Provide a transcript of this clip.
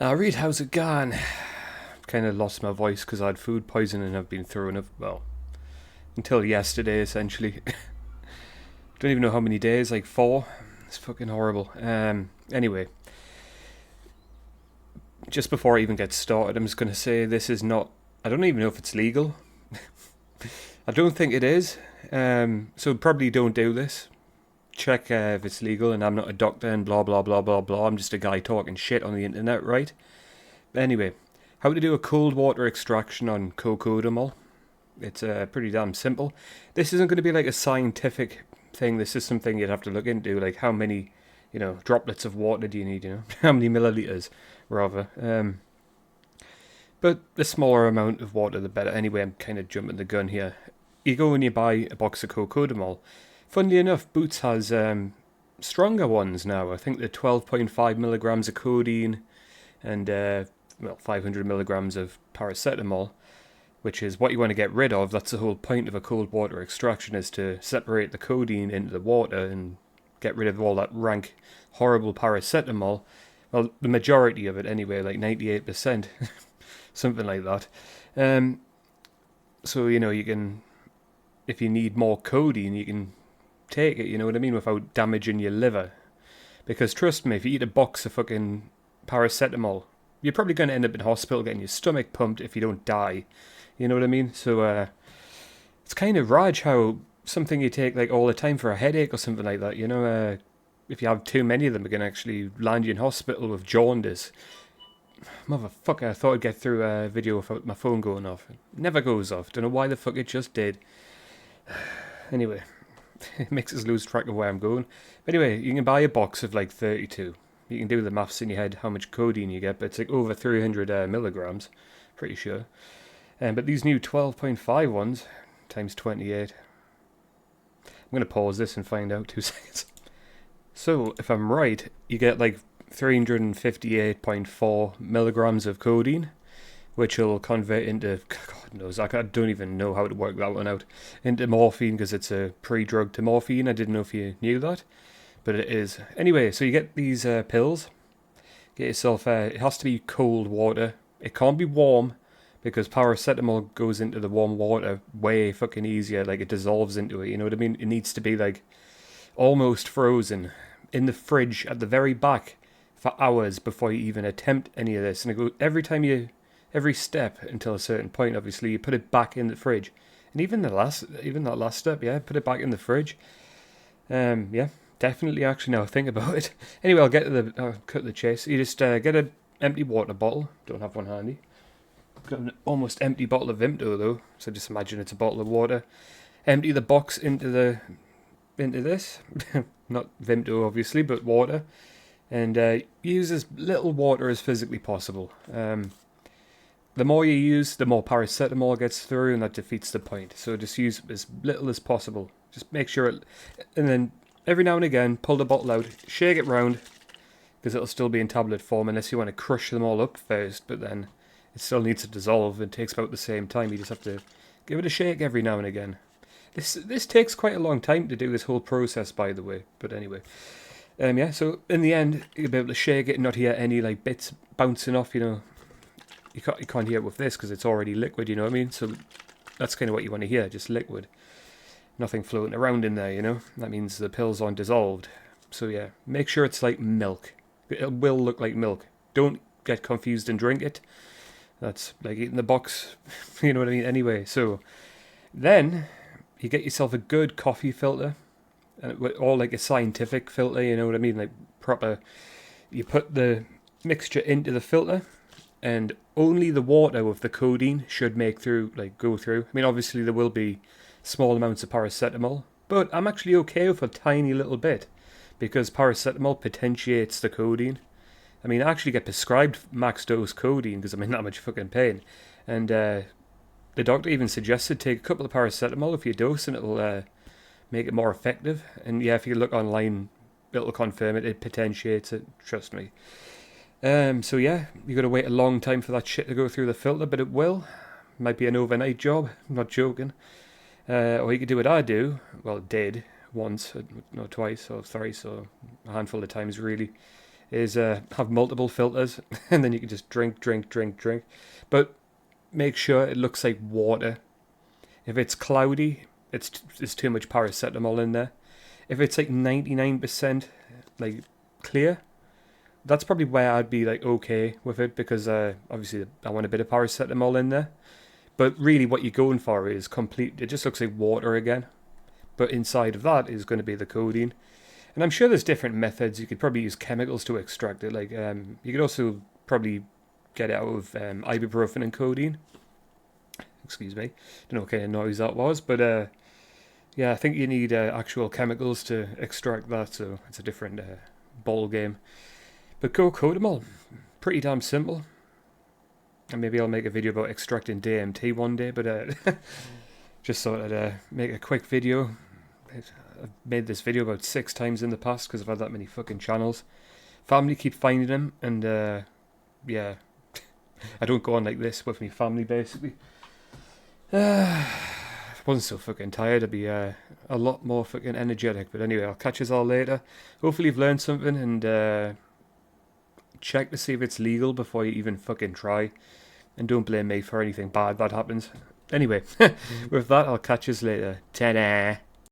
Reed, how's it gone? Kind of lost my voice because I had food poisoning. I've been throwing up, well, until yesterday essentially. Don't even know how many days, like four. It's fucking horrible. Anyway, just before I even get started, I'm just going to say this is not, I don't even know if it's legal. I don't think it is. So probably don't do this. Check if it's legal, and I'm not a doctor and blah blah blah blah blah. I'm just a guy talking shit on the internet, right? Anyway, how to do a cold water extraction on cocodamol. It's pretty damn simple. This isn't going to be like a scientific thing. This is something you'd have to look into, like how many, droplets of water do you need? How many milliliters, rather. But the smaller amount of water, the better. Anyway, I'm kind of jumping the gun here. You go and you buy a box of cocodamol. Funnily enough, Boots has stronger ones now. I think they're 12.5 milligrams of codeine and 500 milligrams of paracetamol, which is what you want to get rid of. That's the whole point of a cold water extraction, is to separate the codeine into the water and get rid of all that rank, horrible paracetamol. Well, the majority of it anyway, like 98%, something like that. Um, so, you can, if you need more codeine, you can take it, you know what I mean, without damaging your liver. Because trust me, if you eat a box of fucking paracetamol, you're probably going to end up in hospital getting your stomach pumped if you don't die. You know what I mean? So it's kind of raj how something you take like all the time for a headache or something like that. If you have too many of them, it can actually land you in hospital with jaundice. Motherfucker, I thought I'd get through a video without my phone going off. It never goes off. Don't know why the fuck it just did. Anyway, it makes us lose track of where I'm going. But anyway, you can buy a box of like 32. You can do the maths in your head how much codeine you get, but it's like over 300 milligrams, pretty sure. But these new 12.5 ones, times 28. I'm going to pause this and find out 2 seconds. So, if I'm right, you get like 358.4 milligrams of codeine, which will convert into, God knows, I don't even know how to work that one out, into morphine because it's a pre-drug to morphine. I didn't know if you knew that, but it is. Anyway, so you get these pills. Get yourself, it has to be cold water. It can't be warm because paracetamol goes into the warm water way fucking easier. Like it dissolves into it, you know what I mean? It needs to be like almost frozen in the fridge at the very back for hours before you even attempt any of this. And it goes every step until a certain point. Obviously, you put it back in the fridge, and even that last step, yeah, put it back in the fridge. Yeah, definitely. Actually, now I think about it. Anyway, I'll cut the chase. You just get an empty water bottle. Don't have one handy. Got an almost empty bottle of Vimto though, so just imagine it's a bottle of water. Empty the box into this, not Vimto obviously, but water, and use as little water as physically possible. The more you use, the more paracetamol gets through, and that defeats the point. So just use as little as possible. Just make sure it, and then every now and again, pull the bottle out, shake it round, because it'll still be in tablet form unless you want to crush them all up first. But then it still needs to dissolve and takes about the same time. You just have to give it a shake every now and again. This takes quite a long time to do this whole process, by the way. But anyway, yeah. So in the end, you'll be able to shake it and not hear any like bits bouncing off. You can't hear it with this because it's already liquid. You know what I mean? So that's kind of what you want to hear, just liquid, nothing floating around in there. That means the pills aren't dissolved. So yeah, make sure it's like milk. It will look like milk. Don't get confused and drink it. That's like eating the box. You know what I mean? Anyway, so then you get yourself a good coffee filter, or like a scientific filter. You know what I mean? Like proper. You put the mixture into the filter, and only the water with the codeine should go through. I mean, obviously there will be small amounts of paracetamol, but I'm actually okay with a tiny little bit because paracetamol potentiates the codeine. I mean, I actually get prescribed max dose codeine because I'm in that much fucking pain, and the doctor even suggested take a couple of paracetamol if you dose, and it'll make it more effective. And yeah, if you look online, it'll confirm it. It potentiates it. Trust me. So yeah, you got to wait a long time for that shit to go through the filter, but it will. Might be an overnight job. I'm not joking. Or you could do what I do. Well, did once, no, twice, or thrice, or a handful of times really. is have multiple filters, and then you can just drink. But make sure it looks like water. If it's cloudy, it's too much paracetamol in there. If it's like 99% like clear, that's probably where I'd be like okay with it, because obviously I want a bit of paracetamol in there. But really what you're going for is complete, it just looks like water again. But inside of that is going to be the codeine. And I'm sure there's different methods. You could probably use chemicals to extract it. Like you could also probably get it out of ibuprofen and codeine. Excuse me. Don't know what kind of noise that was, but yeah, I think you need actual chemicals to extract that, so it's a different ball game. But go Codamol, pretty damn simple. And maybe I'll make a video about extracting DMT one day, but just thought I'd make a quick video. I've made this video about 6 times in the past because I've had that many fucking channels. Family keep finding them, and yeah, I don't go on like this with my family basically. If I wasn't so fucking tired, I'd be a lot more fucking energetic. But anyway, I'll catch us all later. Hopefully you've learned something, and check to see if it's legal before you even fucking try. And don't blame me for anything bad that happens. Anyway, with that, I'll catch us later. Ta-da!